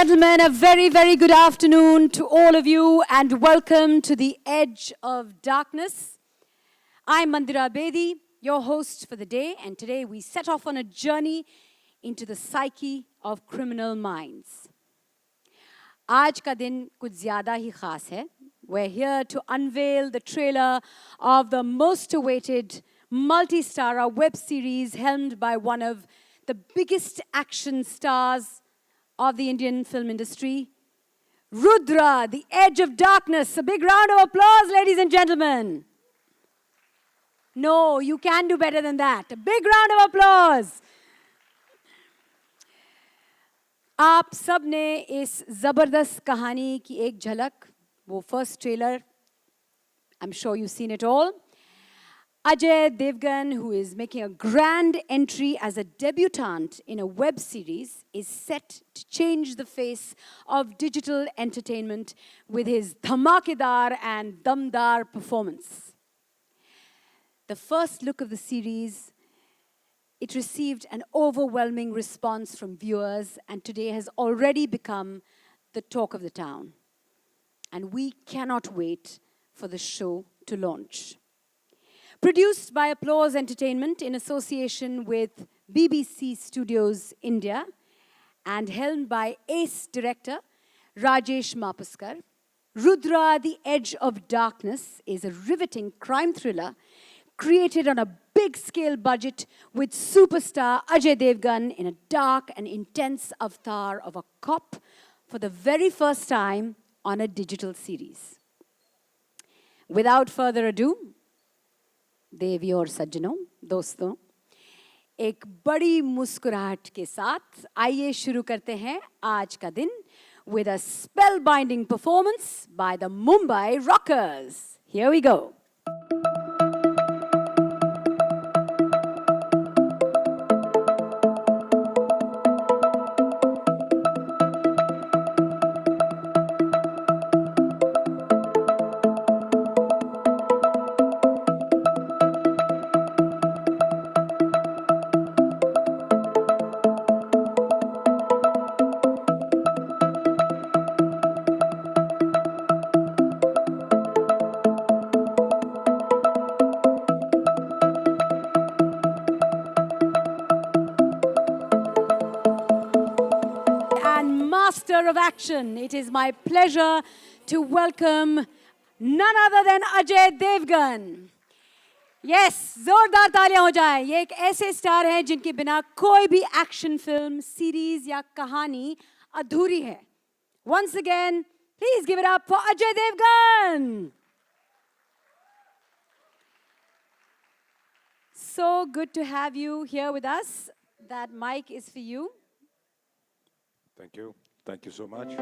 gentlemen, a very, very good afternoon to all of you and welcome to The Edge of Darkness. I'm Mandira Bedi, your host for the day, and today we set off on a journey into the psyche of criminal minds. आज का दिन कुछ ज़्यादा ही ख़ास है. We're here to unveil the trailer of the most awaited multi-star web series helmed by one of the biggest action stars of the Indian film industry, Rudra, The Edge of Darkness. A big round of applause, ladies and gentlemen. No, you can do better than that. A big round of applause. आप सब ने इस ज़बरदस्त कहानी की एक झलक, वो first trailer, I'm sure you've seen it all. Ajay Devgn, who is making a grand entry as a debutant in a web series, is set to change the face of digital entertainment with his dhamakedar and damdar performance. The first look of the series, it received an overwhelming response from viewers and today has already become the talk of the town. And we cannot wait for the show to launch. Produced by Applause Entertainment in association with BBC Studios India and helmed by ace director Rajesh Mapuskar, Rudra, The Edge of Darkness is a riveting crime thriller created on a big-scale budget with superstar Ajay Devgn in a dark and intense avatar of a cop for the very first time on a digital series. Without further ado, देवी और सज्जनों, दोस्तों, एक बड़ी मुस्कुराहट के साथ आइए शुरू करते हैं आज का दिन with a spellbinding performance by the Mumbai Rockers. Here we go. Of action. It is my pleasure to welcome none other than Ajay Devgn. Yes, जोरदार तालियां हो जाए. ये एक ऐसे स्टार हैं जिनके बिना कोई भी एक्शन फिल्म, सीरीज या कहानी अधूरी है. Once again, please give it up for Ajay Devgn. So good to have you here with us. That mic is for you. Thank you. Thank you so much.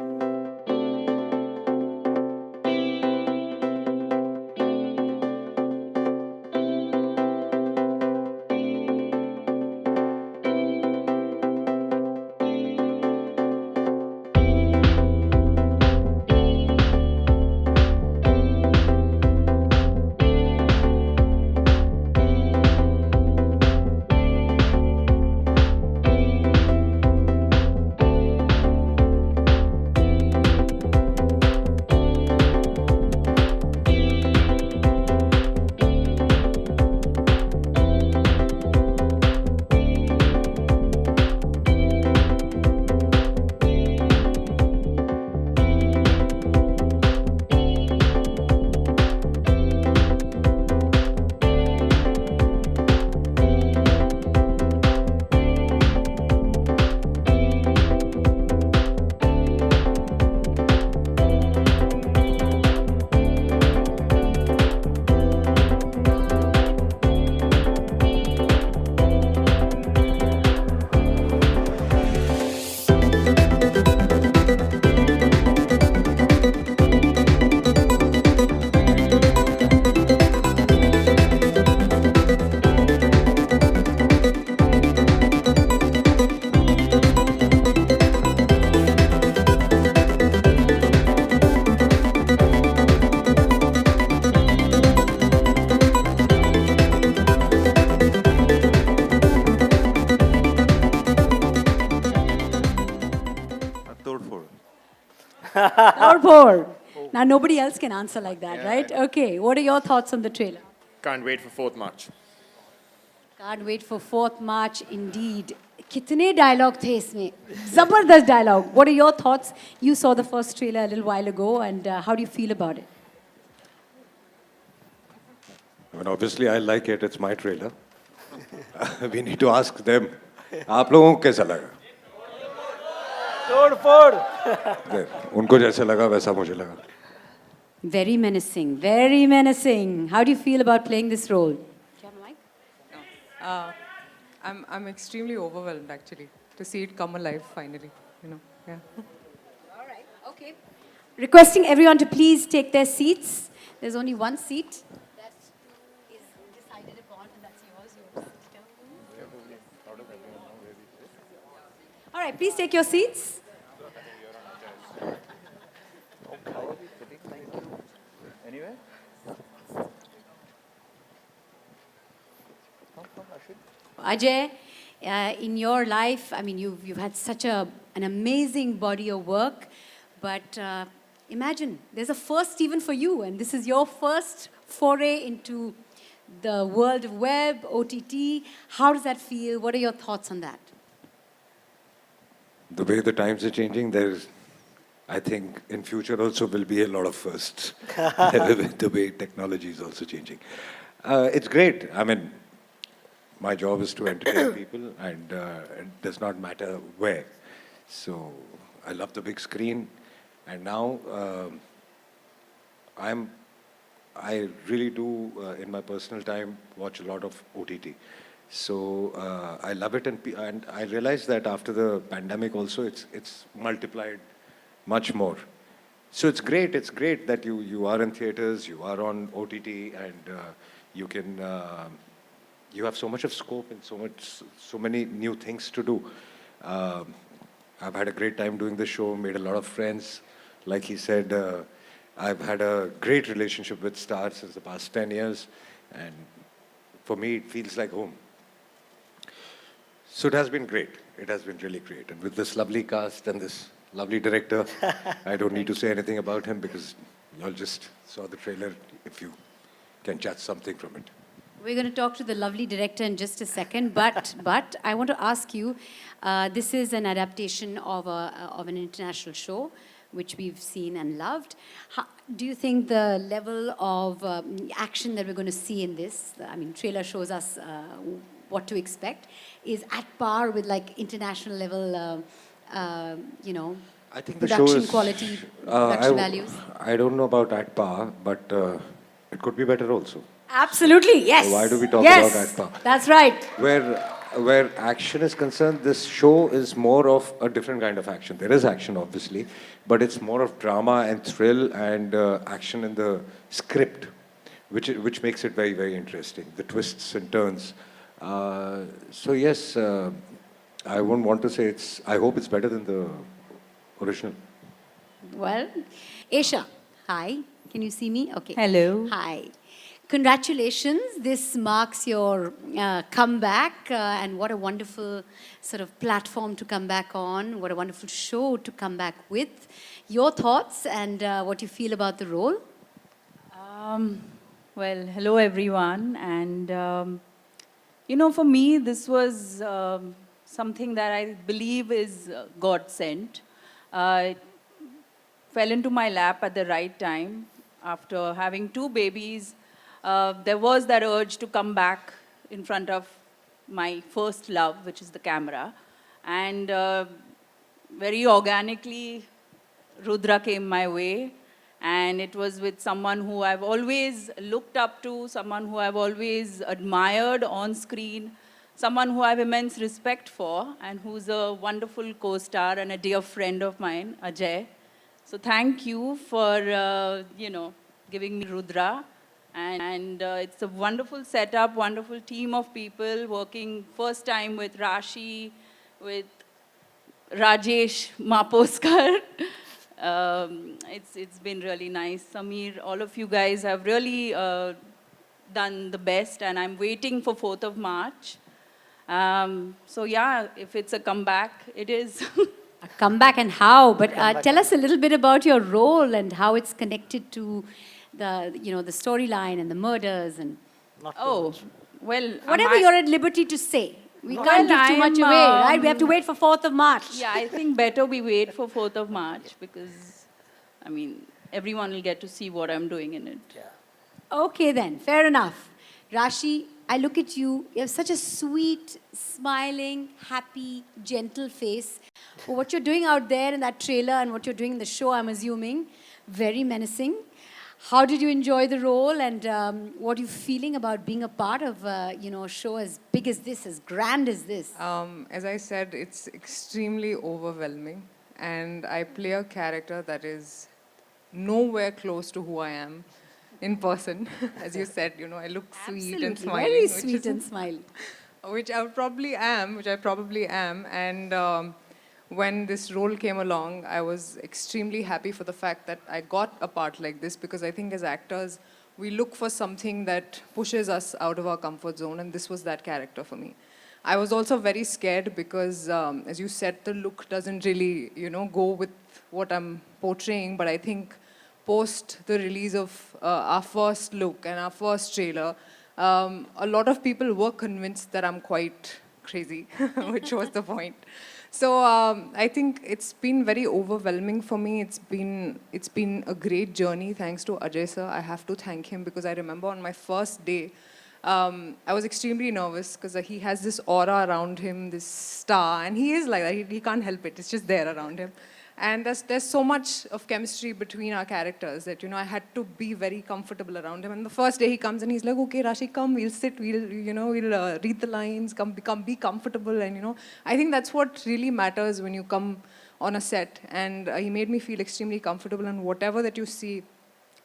Or four. Now nobody else can answer like that, right? Okay. What are your thoughts on the trailer? Can't wait for 4th March. Can't wait for 4th March indeed. कितने dialogue थे इसमें? Zabardast dialogue. What are your thoughts? You saw the first trailer a little while ago, and how do you feel about it? I mean, obviously, I like it. It's my trailer. We need to ask them. आप लोगों को कैसा लगा? तोड़ फोड़ उनको जैसा लगा वैसा मुझे लगा. Very menacing. Very menacing. How do you feel about playing this role? Uh, I'm extremely overwhelmed actually to see it come alive finally. You know, yeah. All right. Okay. Requesting everyone to please take their seats. There's only one seat that is decided upon, and that's yours. All right. Please take your seats. Ajay, in your life, I mean, you've had such an amazing body of work, but imagine there's a first even for you, and this is your first foray into the world of web, OTT. How does that feel? What are your thoughts on that? The way the times are changing, I think in future also will be a lot of firsts. The way technology is also changing. It's great. I mean, my job is to entertain people, and it does not matter where. So I love the big screen, and now I really do in my personal time watch a lot of OTT. So I love it, and I realized that after the pandemic also, it's multiplied much more. So it's great. It's great that you are in theaters, you are on OTT, and you can. You have so much of scope and so many new things to do. I've had a great time doing the show, made a lot of friends. Like he said, I've had a great relationship with stars since the past 10 years, and for me, it feels like home. So it has been great. It has been really great. And with this lovely cast and this lovely director, I don't need to say anything about him because you all just saw the trailer if you can judge something from it. We're going to talk to the lovely director in just a second, but I want to ask you, this is an adaptation of an international show, which we've seen and loved. Do you think the level of action that we're going to see in this, I mean, trailer shows us what to expect, is at par with like international level, I think the show production is quality, production values? I don't know about at par, but it could be better also. Absolutely, yes. So why do we talk yes, about at par? That's right. Where action is concerned, this show is more of a different kind of action. There is action, obviously, but it's more of drama and thrill and action in the script, which makes it very, very interesting. The twists and turns. So yes, I wouldn't want to say it's. I hope it's better than the original. Well, Esha, hi. Can you see me? Okay. Hello. Hi. Congratulations. This marks your comeback, and what a wonderful sort of platform to come back on. What a wonderful show to come back with. Your thoughts and what you feel about the role? Well, hello everyone. And, for me, this was something that I believe is God sent. It fell into my lap at the right time. After having two babies, there was that urge to come back in front of my first love, which is the camera. And very organically, Rudra came my way. And it was with someone who I've always looked up to, someone who I've always admired on screen, someone who I have immense respect for, and who's a wonderful co-star and a dear friend of mine, Ajay. So thank you for, giving me Rudra. And it's a wonderful setup, wonderful team of people working first time with Raashi, with Rajesh Maposkar. It's been really nice. Samir, all of you guys have really done the best, and I'm waiting for 4th of March. So yeah, if it's a comeback, it is. A comeback and how, but tell us a little bit about your role and how it's connected to the storyline and the murders and Oh, well, whatever you're at liberty to say. We can't give too much I'm, away, right? We have to wait for 4th of March. yeah, I think better we wait for 4th of March because, I mean, everyone will get to see what I'm doing in it. Okay then, fair enough. Rashi, I look at you, you have such a sweet, smiling, happy, gentle face. But what you're doing out there in that trailer and what you're doing in the show, I'm assuming, very menacing. How did you enjoy the role and what are you feeling about being a part of a show as big as this, as grand as this? As I said, it's extremely overwhelming, and I play a character that is nowhere close to who I am in person. As you said, I look sweet and Absolutely, smiling, very which sweet is and smiling. which I probably am. And when this role came along, I was extremely happy for the fact that I got a part like this, because I think as actors, we look for something that pushes us out of our comfort zone, and this was that character for me. I was also very scared because, as you said, the look doesn't really, go with what I'm portraying. But I think post the release of our first look and our first trailer, a lot of people were convinced that I'm quite crazy, which was the point. So I think it's been very overwhelming for me. It's been a great journey, thanks to Ajay sir. I have to thank him, because I remember on my first day, I was extremely nervous because he has this aura around him, this star, and he is like that. He can't help it. It's just there around him. And there's so much of chemistry between our characters that, I had to be very comfortable around him. And the first day he comes and he's like, okay, Rashi, come, we'll sit, we'll read the lines, come, be comfortable. And, I think that's what really matters when you come on a set. And he made me feel extremely comfortable. And whatever that you see,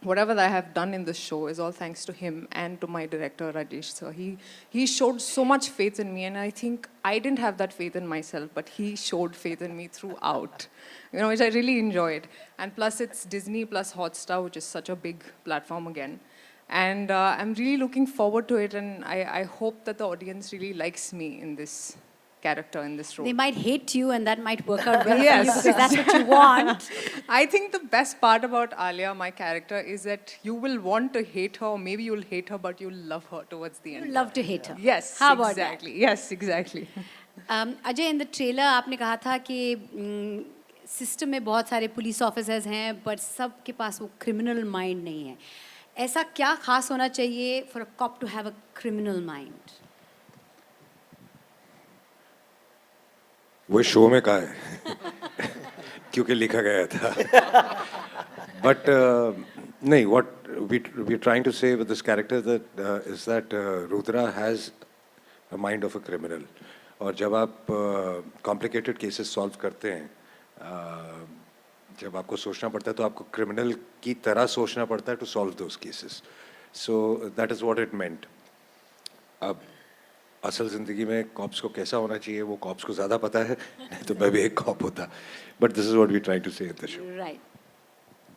whatever that I have done in this show is all thanks to him and to my director, Rajesh. So he showed so much faith in me, and I think I didn't have that faith in myself, but he showed faith in me throughout, which I really enjoyed. And plus it's Disney plus Hotstar, which is such a big platform again. And I'm really looking forward to it, and I hope that the audience really likes me in this character, in this role. They might hate you and that might work out well Yes. for you because that's what you want. I think the best part about Alia, my character, is that you will want to hate her, or maybe you'll hate her, but you'll love her towards the end. You love to hate her. Yes, How about exactly. Yes, exactly. that? Ajay, in the trailer आपने कहा था कि system में बहुत सारे police officers हैं पर सब के पास वो क्रिमिनल माइंड नहीं है. ऐसा क्या खास होना चाहिए for a cop to have a criminal mind? वो शो में कहा है क्योंकि लिखा गया था बट नहीं what we're trying to say with this character that is that Rudra has a mind of a criminal. और जब आप complicated cases solve करते हैं, जब आपको सोचना पड़ता है तो आपको criminal की तरह सोचना पड़ता है to solve those cases. So that is what it meant. अब असल ज़िंदगी में कॉप्स को कैसा होना चाहिए वो कॉप्स को ज़्यादा पता है, नहीं तो मैं भी एक कॉप होता. But this is what we try to say in the show. Right.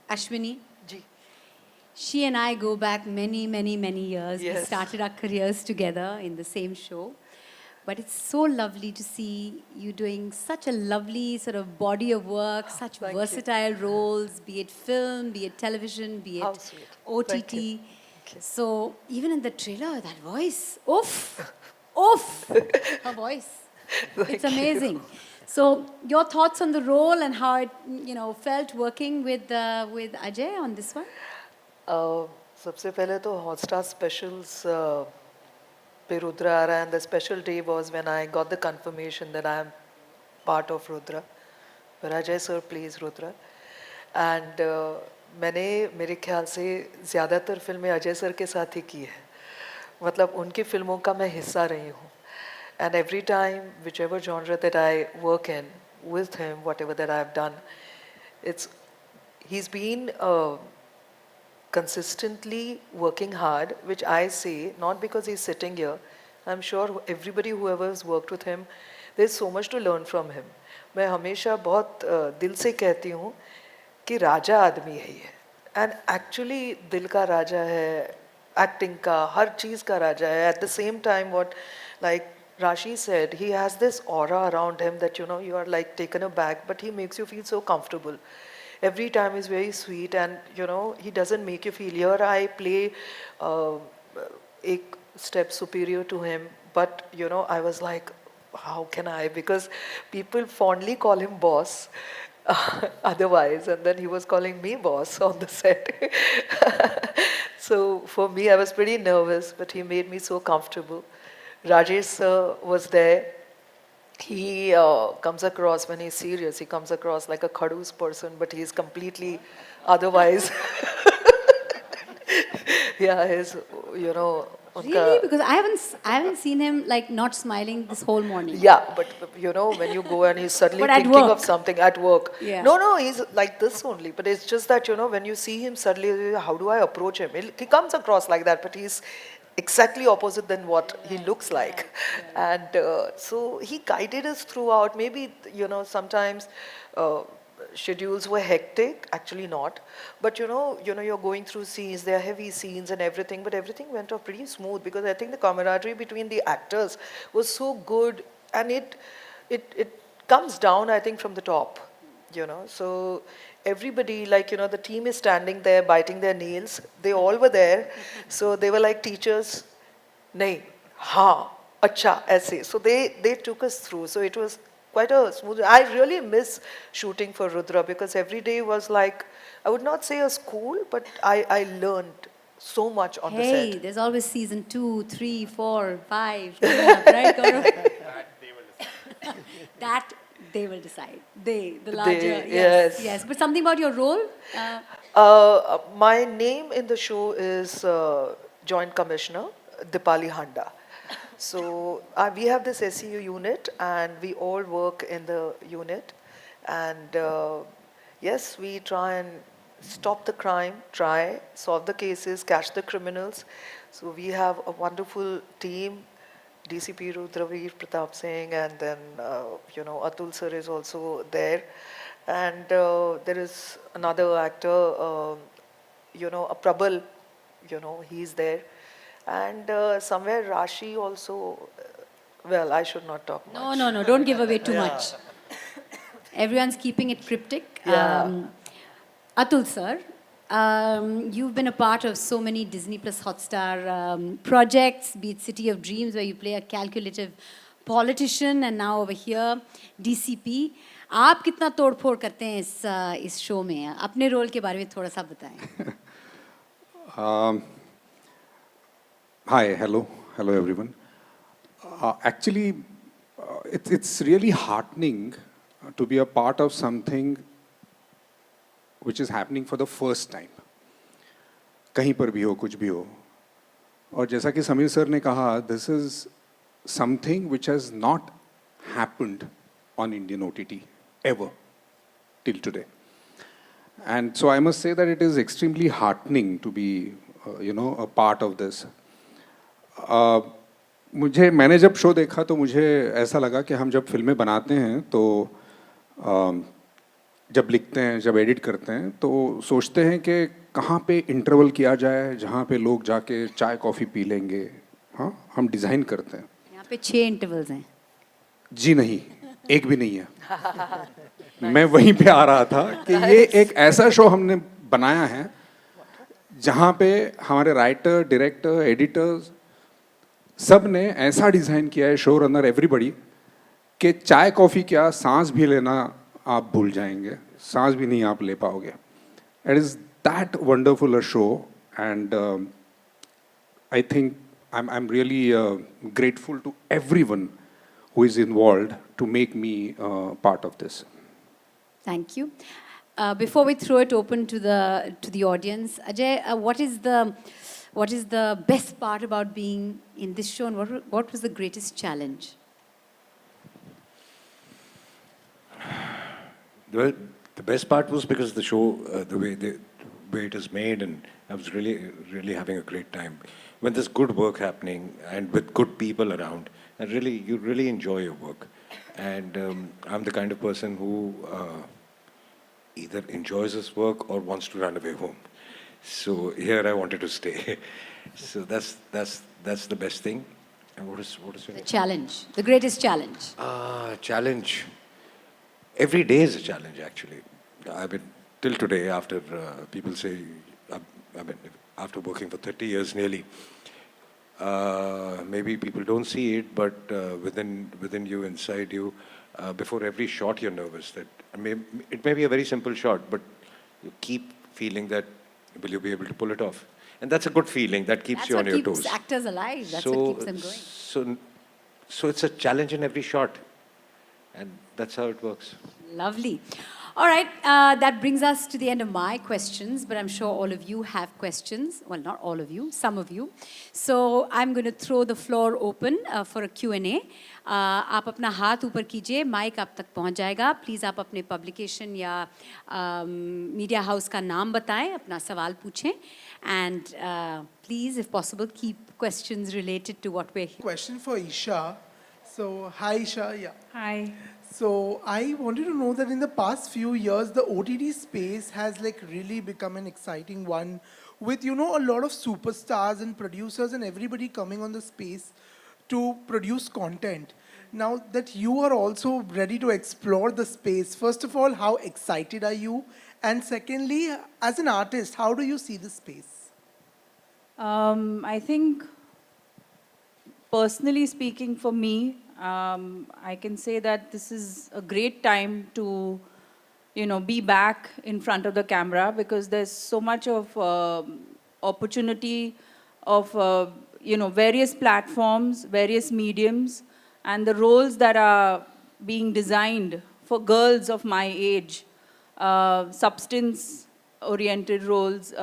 Ashwini? Ji. She and I go back many, many, many years. We Yes. started our careers together in the same show. But it's so lovely to see you doing such a lovely sort of body of work, such Thank you. versatile roles, be it film, be it television, be How it sweet. OTT. Thank you. Thank you. So even in the trailer, that voice, oof, oof, her voice. It's amazing. So your thoughts on the role and how it, felt working with Ajay on this one? सबसे पहले तो Hotstar specials पे रुद्रा आ रहा है, and the special day was when I got the confirmation that I am part of Rudra, पर Ajay sir please Rudra. And मैंने मेरे ख्याल से ज़्यादातर फिल्में अजय सर के साथ ही की है, मतलब उनकी फिल्मों का मैं हिस्सा रही हूँ. And every time, whichever genre that I work in with him, whatever that I've done, he's been consistently working hard, which I say, not because he's sitting here. I'm sure everybody, whoever has worked with him, there's so much to learn from him. मैं हमेशा बहुत दिल से कहती हूँ कि राजा आदमी है ये, and actually दिल का राजा है, acting का, हर चीज़ का राजा है. At the same time, Rashi said, he has this aura around him that, you know, you are like taken aback, but he makes you feel so comfortable. Every time is very sweet, and, you know, he doesn't make you feel. Here I play a step superior to him, but, you know, I was like, how can I? Because people fondly call him boss. Otherwise, and then he was calling me boss on the set. So for me, I was pretty nervous, but he made me so comfortable. Rajesh sir was there. He comes across, when he's serious, he comes across like a khadus person, but he's completely otherwise. Yeah, his, you know, Really? unka, Because I haven't seen him like not smiling this whole morning. yeah, but you know, when you go and he's suddenly But at thinking of work. something at work. Yeah. No, no, he's like this only. But it's just that, you know, when you see him suddenly, how do I approach him? He comes across like that, but he's exactly opposite than what he looks like. And so he guided us throughout. Maybe, you know, sometimes schedules were hectic, actually not. But you're going through scenes, there are heavy scenes and everything, but everything went off pretty smooth because I think the camaraderie between the actors was so good, and it comes down, I think, from the top, you know. So everybody, like, you know, the team is standing there biting their nails. They all were there. So they were like teachers. Nahi, ha, acha, aise. So they took us through. So it was quite a smooth. I really miss shooting for Rudra because every day was like, I would not say a school, but I learned so much on the Hey, set. there's always season 2, 3, 4, 5 coming up, right, Gaurav? That they will decide. They, the larger, They, yes, yes. yes. But something about your role? My name in the show is Joint Commissioner Dipali Handa. So we have this SEU unit, and we all work in the unit. And yes, we try and stop the crime, try solve the cases, catch the criminals. So we have a wonderful team. DCP Rudra Pratap Singh, and then Atul sir is also there, and there is another actor, a Prabal, he's there, and somewhere Rashi also. Well, I should not talk No, much. no, no. Don't give away too much. Everyone's keeping it cryptic. Yeah. Atul sir, you've been a part of so many Disney Plus Hotstar projects, be it City of Dreams, where you play a calculative politician, and now over here, DCP. आप कितना तोड़फोड़ करते हैं इस show में? अपने role के बारे में थोड़ा सा बताएं. Hi, hello everyone. Actually, it's really heartening to be a part of something which is happening for the first time. कहीं पर भी हो, कुछ भी हो. और जैसा कि समीर सर ने कहा, this is something which has not happened on Indian OTT ever till today. And so I must say that it is extremely heartening to be, a part of this. मैंने जब शो देखा तो मुझे ऐसा लगा कि हम जब फिल्में बनाते हैं तो जब लिखते हैं, जब एडिट करते हैं तो सोचते हैं कि कहाँ पे इंटरवल किया जाए जहाँ पे लोग जाके चाय कॉफ़ी पी लेंगे. हाँ, हम डिज़ाइन करते हैं. यहाँ पे 6 इंटरवल्स हैं. जी नहीं, एक भी नहीं है. मैं वहीं पे आ रहा था कि ये एक ऐसा शो हमने बनाया है जहाँ पे हमारे राइटर, डायरेक्टर, एडिटर्स सब ने ऐसा डिज़ाइन किया है, शो रनर, एवरीबडी, कि चाय कॉफ़ी क्या, सांस भी लेना आप भूल जाएंगे, सांस भी नहीं आप ले पाओगे. It is that wonderful a show, and I think I'm really grateful to everyone who is involved to make me part of this. Thank you. Before we throw it open to the audience, Ajay, what is the best part about being in this show, and what was the greatest challenge? Well, the best part was because the show, the way it is made, and I was really having a great time. When there's good work happening and with good people around, and you really enjoy your work. And I'm the kind of person who either enjoys his work or wants to run away home. So here I wanted to stay. So that's the best thing. And what is your The challenge, the greatest challenge. challenge? Every day is a challenge, actually. I mean, till today, after people say, I mean, after working for 30 years nearly, maybe people don't see it, but within you, inside you, before every shot, you're nervous that it may be a very simple shot, but you keep feeling that will you be able to pull it off? And that's a good feeling. That keeps That's you what on your keeps toes. actors alive. That's what keeps them going. So it's a challenge in every shot, and that's how it works. Lovely. All right, that brings us to the end of my questions, but I'm sure all of you have questions. Well, not all of you, some of you. So I'm going to throw the floor open for a Q&A. आप अपना हाथ ऊपर कीजिए, mic आप तक पहुंच जाएगा. Please आप अपने पब्लिकेशन या मीडिया हाउस का नाम बताएं, अपना सवाल पूछें. And please, if possible, keep questions related to what we're here. Question for Isha. So, hi Isha, yeah. Hi. So, I wanted to know that in the past few years, the OTT space has like really become an exciting one with, you know, a lot of superstars and producers and everybody coming on the space to produce content. Now that you are also ready to explore the space, first of all, how excited are you? And secondly, as an artist, how do you see the space? I think, personally speaking, for me, I can say that this is a great time to, you know, be back in front of the camera because there's so much of opportunity of, you know, various platforms, various mediums, and the roles that are being designed for girls of my age, substance-oriented roles,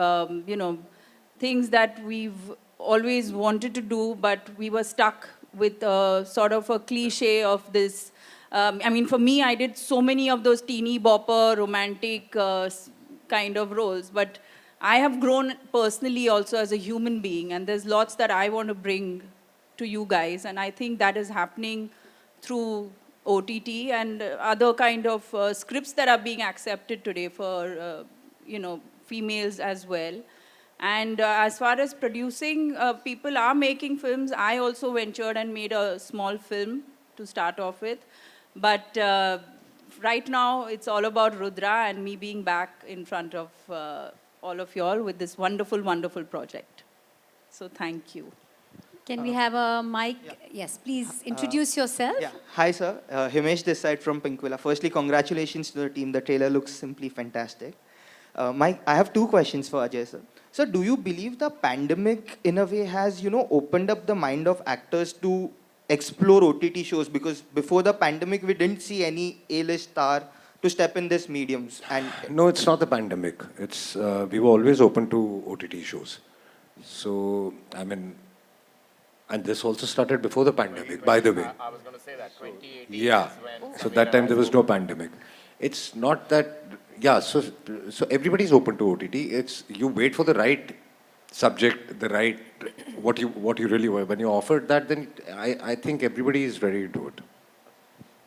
you know, things that we've always wanted to do, but we were stuck with sort of a cliche of this. I mean, for me, I did so many of those teeny bopper, romantic kind of roles, but I have grown personally also as a human being, and there's lots that I want to bring to you guys, and I think that is happening through OTT and other kind of scripts that are being accepted today for, you know, females as well. And as far as producing, people are making films. I also ventured and made a small film to start off with. But right now, it's all about Rudra and me being back in front of all of y'all with this wonderful, wonderful project. So thank you. Can we have a mic? Yes, please introduce yourself. Yeah. Hi, sir. Himesh this side from Pinkwilla. Firstly, congratulations to the team. The trailer looks simply fantastic. I have two questions for Ajay, sir. So, do you believe the pandemic, in a way, has, you know, opened up the mind of actors to explore OTT shows? Because before the pandemic, we didn't see any A-list star to step in this mediums. And No, it's not the pandemic. It's we were always open to OTT shows. So I mean, and this also started before the pandemic, by the way. I was going to say that 2018 Yeah. is when So that time there was no pandemic. It's not that. Yeah. So everybody's open to OTT. It's you wait for the right subject, the right what you really want. When you offered that, then I think everybody is ready to do it.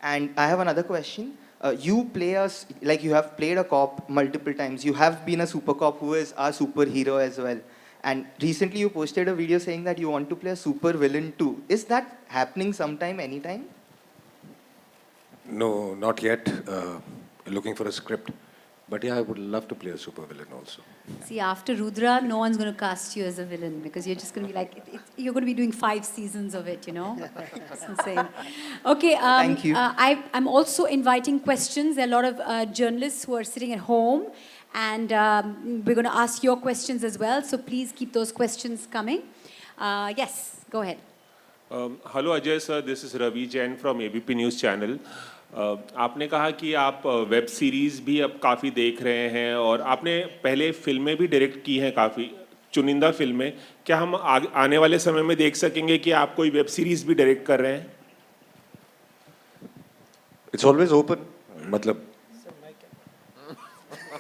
And I have another question. You play us, like you have played a cop multiple times. You have been a super cop who is our superhero as well. And recently you posted a video saying that you want to play a super villain too. Is that happening sometime, anytime? No, not yet. Looking for a script. But yeah, I would love to play a super villain also. See, after Rudra, no one's going to cast you as a villain because you're just going to be like, you're going to be doing 5 seasons of it, you know? It's insane. Okay, Thank you. I'm also inviting questions. There are a lot of journalists who are sitting at home, and we're going to ask your questions as well. So please keep those questions coming. Yes, go ahead. Hello Ajay sir, this is Ravi Jain from ABP news channel. आपने कहा कि आप web series भी अब काफ़ी देख रहे हैं और आपने पहले फिल्में भी डायरेक्ट की हैं, काफ़ी चुनिंदा फिल्में. क्या हम आने वाले समय में देख सकेंगे कि आप कोई वेब सीरीज़ भी डायरेक्ट कर रहे हैं? It's always open. मतलब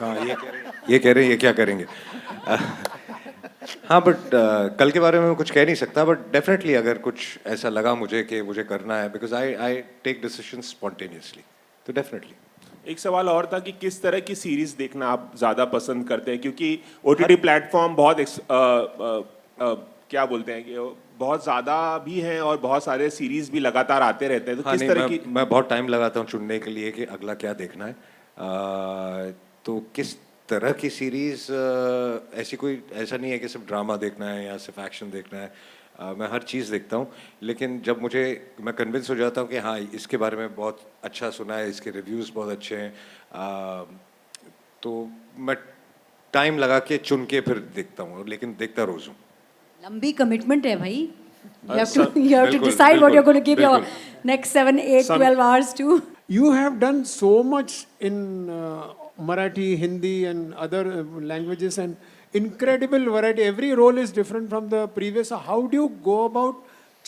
हाँ, ये कह रहे हैं ये क्या करेंगे. हाँ, बट कल के बारे में मैं कुछ कह नहीं सकता, बट डेफिनेटली अगर कुछ ऐसा लगा मुझे कि मुझे करना है, because I take decision spontaneously, तो डेफिनेटली. एक सवाल और था कि किस तरह की सीरीज़ देखना आप ज़्यादा पसंद करते हैं, क्योंकि ओटीटी प्लेटफॉर्म बहुत क्या बोलते हैं कि बहुत ज़्यादा भी हैं और बहुत सारे सीरीज भी लगातार आते रहते हैं, तो हाँ किस नहीं, तरह की मैं बहुत टाइम लगाता हूँ चुनने के लिए कि अगला क्या देखना है। तो किस तरह की सीरीज, ऐसी कोई ऐसा नहीं है कि सिर्फ ड्रामा देखना है या सिर्फ एक्शन देखना है। मैं हर चीज़ देखता हूँ, लेकिन जब मैं कन्विंस हो जाता हूँ कि हाँ इसके बारे में बहुत अच्छा सुना है, इसके रिव्यूज़ बहुत अच्छे हैं, तो मैं टाइम लगा के चुन के फिर देखता हूँ, लेकिन देखता रोज़ हूँ। लंबी कमिटमेंट है भाई. You have to सब you have to बिल्कुल, decide what you're going to give your बिल्कुल। next 7, 8, Some- 12 hours to. You have done so much in Marathi, Hindi, and other languages, and incredible variety. Every role is different from the previous. So how do you go about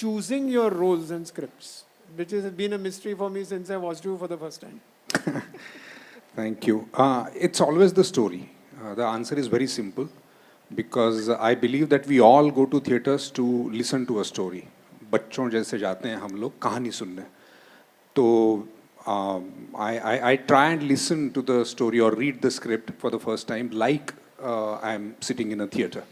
choosing your roles and scripts? Which has been a mystery for me since I watched you for the first time. Thank you. It's always the story. The answer is very simple because I believe that we all go to theaters to listen to a story. बच्चों जैसे जाते हैं हम लोग कहानी सुनने. तो I try and listen to the story or read the script for the first time like I'm sitting in a theater.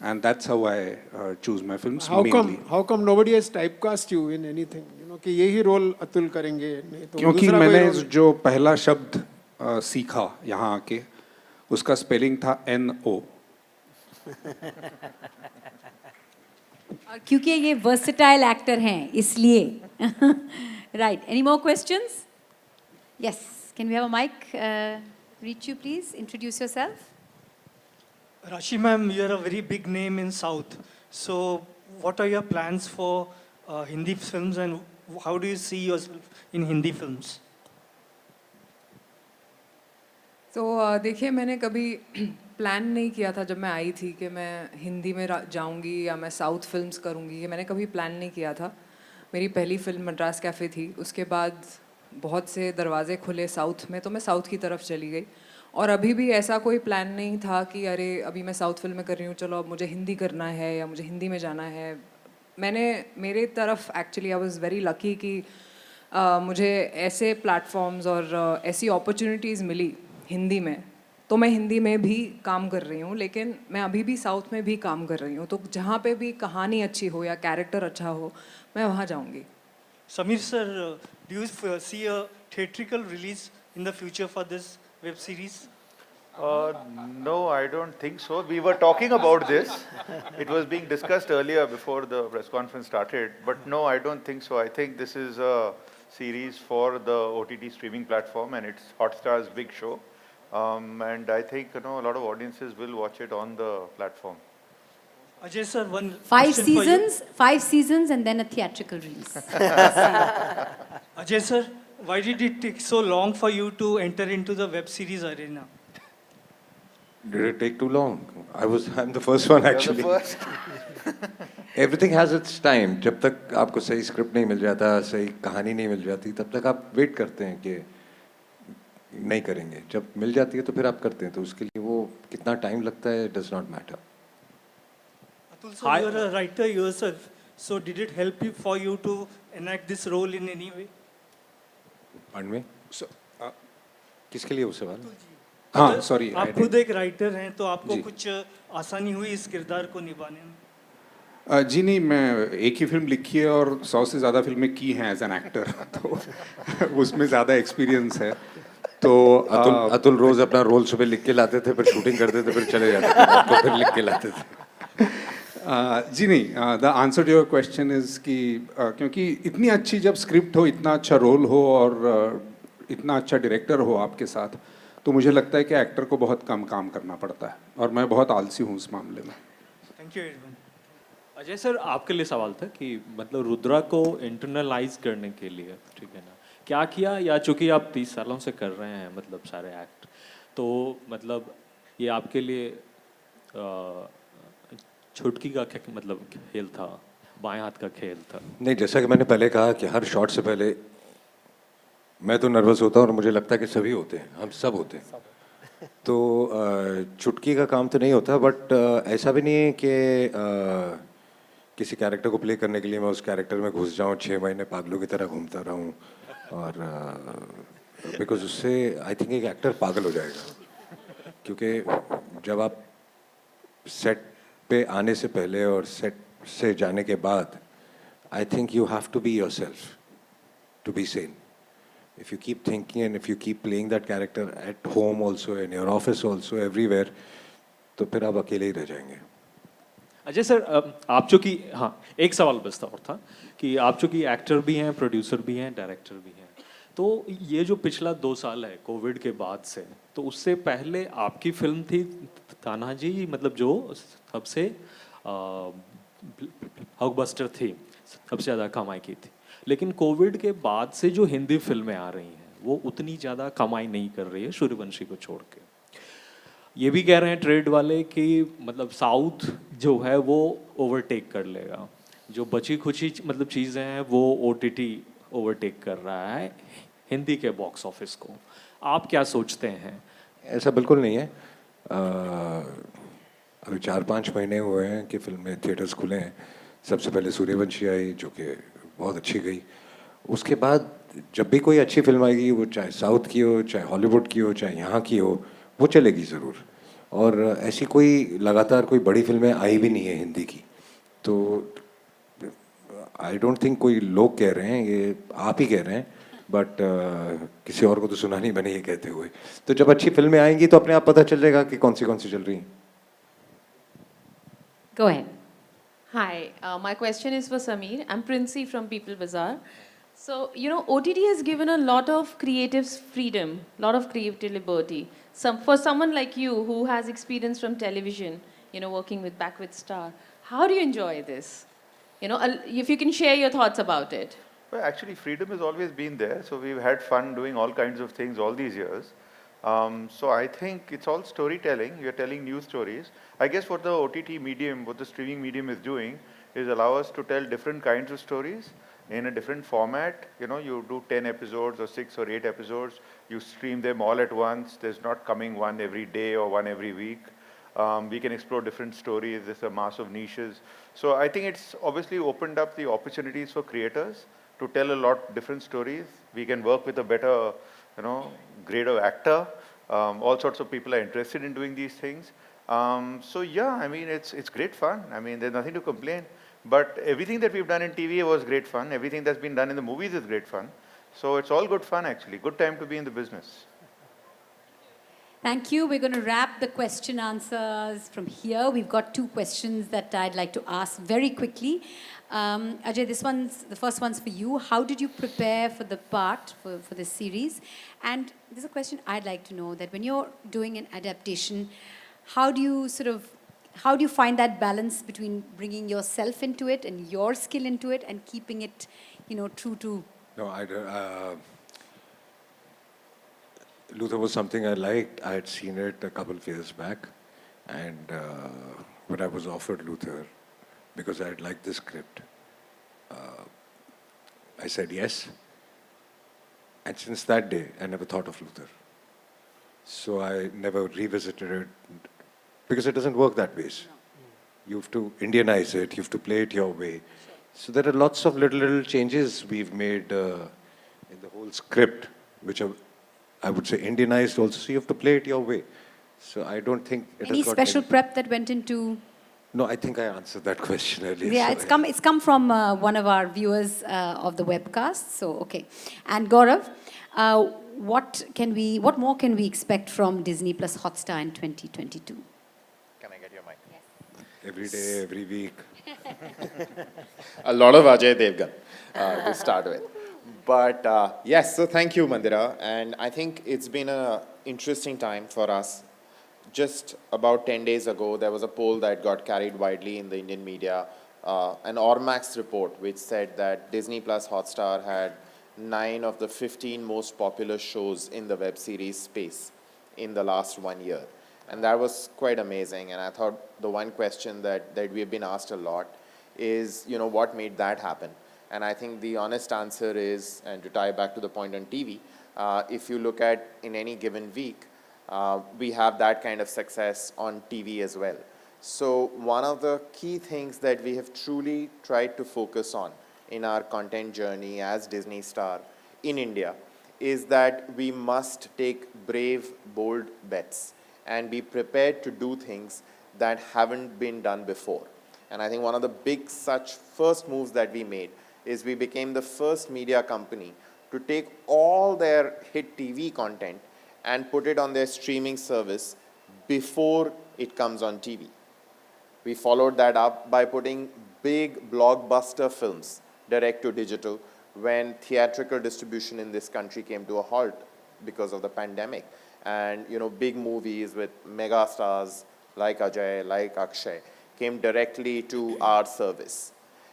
And that's how I choose my films mainly. How come nobody has typecast you in anything? You know कि यही role Atul करेंगे नहीं तो क्योंकि दूसरा कोई मैंने role- जो पहला शब्द सीखा यहाँ आके उसका स्पेलिंग था NO. और क्योंकि ये versatile actor हैं इसलिए. Right. Any more questions? Yes. Can we have a mic? Reach you, please. Introduce yourself. Raashi ma'am, you are a very big name in South. So, what are your plans for Hindi films and how do you see yourself in Hindi films? तो देखिए मैंने कभी plan नहीं किया था जब मैं आई थी कि मैं हिंदी में जाऊंगी या मैं साउथ फिल्म्स करूंगी, ये मैंने कभी प्लान नहीं किया था. मेरी पहली फिल्म मद्रास कैफ़े थी, उसके बाद बहुत से दरवाजे खुले साउथ में तो मैं साउथ की तरफ चली गई. और अभी भी ऐसा कोई प्लान नहीं था कि अरे अभी मैं साउथ फिल्म में कर रही हूँ, चलो अब मुझे हिंदी करना है या मुझे हिंदी में जाना है. मेरे तरफ actually I was very lucky कि मुझे ऐसे प्लेटफॉर्म्स और ऐसी अपॉर्चुनिटीज़ मिली हिंदी में, तो मैं हिंदी में भी काम कर रही हूँ, लेकिन मैं अभी भी साउथ में भी काम कर रही हूँ. तो जहाँ पे भी कहानी अच्छी हो या कैरेक्टर अच्छा हो मैं वहाँ जाऊँगी. Samir sir, do you see a theatrical release in the future for this web series? No, I don't think so. We were talking about this. It was being discussed earlier before the press conference started. But no, I don't think so. I think this is a series for the OTT streaming platform and it's Hotstar's big show. And I think a lot of audiences will watch it on the platform. Ajay sir, one 5 question for you. seasons, 5 seasons, and then a theatrical release. Ajay sir, why did it take so long for you to enter into the web series arena? Did it take too long? I'm the first one actually. You're the first. Everything has its time. जब तक आपको सही script नहीं मिल जाता, सही कहानी नहीं मिल जाती, तब तक आप वेट करते हैं कि नहीं करेंगे. जब मिल जाती है तो फिर आप करते हैं. तो उसके लिए वो कितना टाइम लगता है does not matter. Atul sir, you are a writer yourself. So did it help you for you to enact this role in any way? Pardon me? किसके लिए वो सवाल? हाँ सॉरी. आप खुद एक राइटर हैं तो आपको कुछ आसानी हुई इस किरदार को निभाने में? जी नहीं, मैं एक ही फिल्म लिखी है और 100 से ज़्यादा फिल्में की हैं एज एन एक्टर. तो उसमें ज़्यादा एक्सपीरियंस है. तो अतुल रोज अपना रोल सुबह लिख के लाते थे, फिर शूटिंग करते थे, फिर चले जाते थे, रात को फिर लिख के लाते थे. जी नहीं, the answer to your question is कि क्योंकि इतनी अच्छी जब स्क्रिप्ट हो, इतना अच्छा रोल हो और इतना अच्छा डायरेक्टर हो आपके साथ, तो मुझे लगता है कि एक्टर को बहुत कम काम करना पड़ता है और मैं बहुत आलसी हूँ इस मामले में. Thank you everyone. Ajay sir, आपके लिए सवाल था कि मतलब रुद्रा को इंटरनलाइज करने के लिए, ठीक है ना, क्या किया, या चूंकि आप 30 सालों से कर रहे हैं मतलब सारे एक्ट, तो मतलब ये आपके लिए छुटकी का मतलब खेल था, बाएं हाथ का खेल था? नहीं, जैसा कि मैंने पहले कहा कि हर शॉट से पहले मैं तो नर्वस होता हूँ और मुझे लगता है कि सभी होते हैं, हम सब होते हैं. तो चुटकी का काम तो नहीं होता, बट ऐसा भी नहीं है कि किसी कैरेक्टर को प्ले करने के लिए मैं उस कैरेक्टर में घुस जाऊँ, 6 महीने पागलों की तरह घूमता रहूँ, और बिकॉज उससे आई थिंक एक एक्टर पागल हो जाएगा. क्योंकि जब आप सेट पे आने से पहले और सेट से जाने के बाद, I think you have to be yourself to be sane. If you keep thinking and if you keep playing that character at home also, in your office also, everywhere, तो फिर आप अकेले ही रह जाएंगे. अजय सर, आप चूंकि हाँ एक सवाल बस था और था कि आप चूंकि एक्टर भी हैं, प्रोड्यूसर भी हैं, डायरेक्टर भी हैं, तो ये जो पिछला 2 साल है कोविड के बाद से, तो उससे पहले आपकी फिल्म थी तानाजी, मतलब जो सबसे ब्लॉकबस्टर थी, सबसे ज़्यादा कमाई की थी, लेकिन कोविड के बाद से जो हिंदी फिल्में आ रही हैं वो उतनी ज़्यादा कमाई नहीं कर रही है सूर्यवंशी को छोड़ के. ये भी कह रहे हैं ट्रेड वाले कि मतलब साउथ जो है वो ओवरटेक कर लेगा, जो बची खुची मतलब चीज़ें हैं वो ओटीटी ओवरटेक कर रहा है हिंदी के बॉक्स ऑफिस को. आप क्या सोचते हैं? ऐसा बिल्कुल नहीं है. अभी 4-5 महीने हुए हैं कि फिल्में थिएटर्स खुले हैं. सबसे पहले सूर्यवंशी आई जो कि बहुत अच्छी गई. उसके बाद जब भी कोई अच्छी फिल्म आएगी, वो चाहे साउथ की हो, चाहे हॉलीवुड की हो, चाहे यहाँ की हो, वो चलेगी ज़रूर. और ऐसी कोई लगातार कोई बड़ी फिल्में आई भी नहीं है हिंदी की. तो आई डोंट थिंक कोई लोग कह रहे हैं, ये आप ही कह रहे हैं, बट किसी और को तो सुना नहीं मैंने ये कहते हुए. तो जब अच्छी फिल्में आएंगी तो अपने आप पता चल जाएगा कि कौन सी चल रही हैं. Go ahead. Hi, my question is for Sameer. I'm Princey from People Bazaar. So, OTT has given a lot of creative freedom, a lot of creative liberty. For someone like you who has experience from television, working back with Star, how do you enjoy this? If you can share your thoughts about it. Well, actually, freedom has always been there. So we've had fun doing all kinds of things all these years. So I think it's all storytelling. You're telling new stories. I guess what the OTT medium, what the streaming medium is doing is allow us to tell different kinds of stories in a different format. You do 10 episodes or 6 or 8 episodes. You stream them all at once. There's not coming one every day or one every week. We can explore different stories. There's a mass of niches. So I think it's obviously opened up the opportunities for creators to tell a lot different stories. We can work with a better, grade of actor. All sorts of people are interested in doing these things. So yeah, I mean, it's great fun. I mean, there's nothing to complain. But everything that we've done in TV was great fun. Everything that's been done in the movies is great fun. So it's all good fun, actually. Good time to be in the business. Thank you. We're going to wrap the question answers from here. We've got 2 questions that I'd like to ask very quickly. Ajay, the first one's for you. How did you prepare for the part, for this series? And there's a question I'd like to know, that when you're doing an adaptation, how do you find that balance between bringing yourself into it and your skill into it and keeping it, true to... No, Luther was something I liked. I had seen it a couple of years back. And when I was offered Luther, because I had liked the script, I said yes. And since that day, I never thought of Luther. So I never revisited it, because it doesn't work that way. You have to Indianize it, you have to play it your way. So there are lots of little changes we've made in the whole script, which are, I would say, Indianized also. So you have to play it your way. So I don't think it Any has got special prep that went into... No, I think I answered that question earlier. Yeah, it's come from one of our viewers of the webcast. So, okay. And Gaurav, what more can we expect from Disney Plus Hotstar in 2022? Can I get your mic? Yes. Every day, every week. A lot of Ajay Devgn to start with. But yes, so thank you, Mandira. And I think it's been an interesting time for us. Just about 10 days ago, there was a poll that got carried widely in the Indian media, an Ormax report, which said that Disney Plus Hotstar had 9 of the 15 most popular shows in the web series space in the last 1 year. And that was quite amazing. And I thought the one question that we've been asked a lot is, what made that happen? And I think the honest answer is, and to tie back to the point on TV, if you look at in any given week, we have that kind of success on TV as well. So one of the key things that we have truly tried to focus on in our content journey as Disney Star in India is that we must take brave, bold bets and be prepared to do things that haven't been done before. And I think one of the big such first moves that we made is we became the first media company to take all their hit TV content and put it on their streaming service before it comes on TV. We followed that up by putting big blockbuster films direct to digital when theatrical distribution in this country came to a halt because of the pandemic. And big movies with mega stars like Ajay, like Akshay, came directly to our service.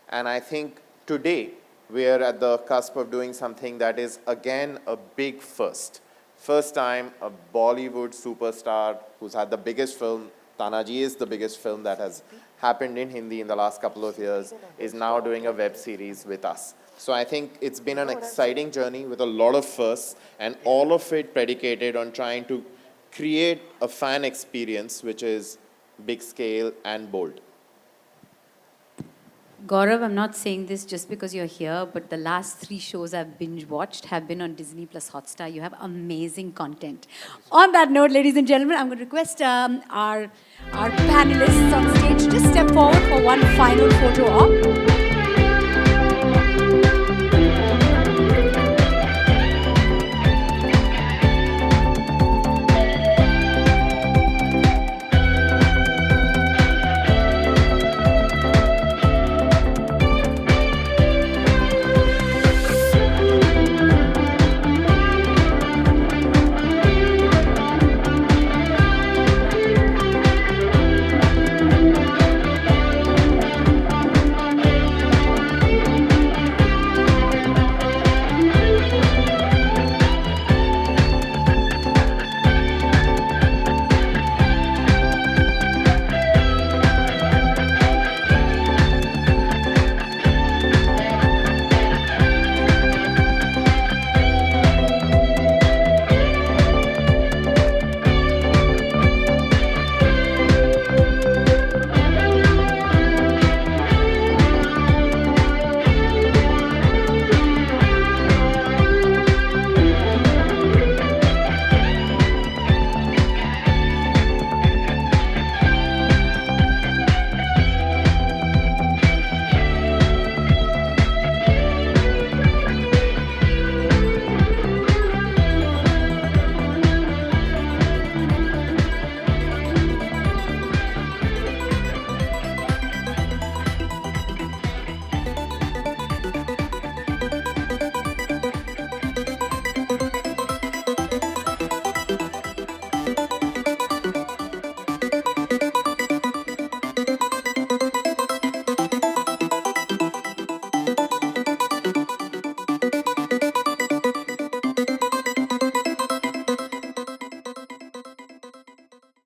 And I think today we are at the cusp of doing something that is again a big first. First time a Bollywood superstar who's had the biggest film, Tanaji is the biggest film that has happened in Hindi in the last couple of years, is now doing a web series with us. So I think it's been an exciting journey with a lot of firsts, and all of it predicated on trying to create a fan experience which is big scale and bold. Gaurav, I'm not saying this just because you're here, but the last 3 shows I've binge watched have been on Disney Plus Hotstar. You have amazing content. On that note, ladies and gentlemen, I'm going to request our panelists on stage just step forward for one final photo op.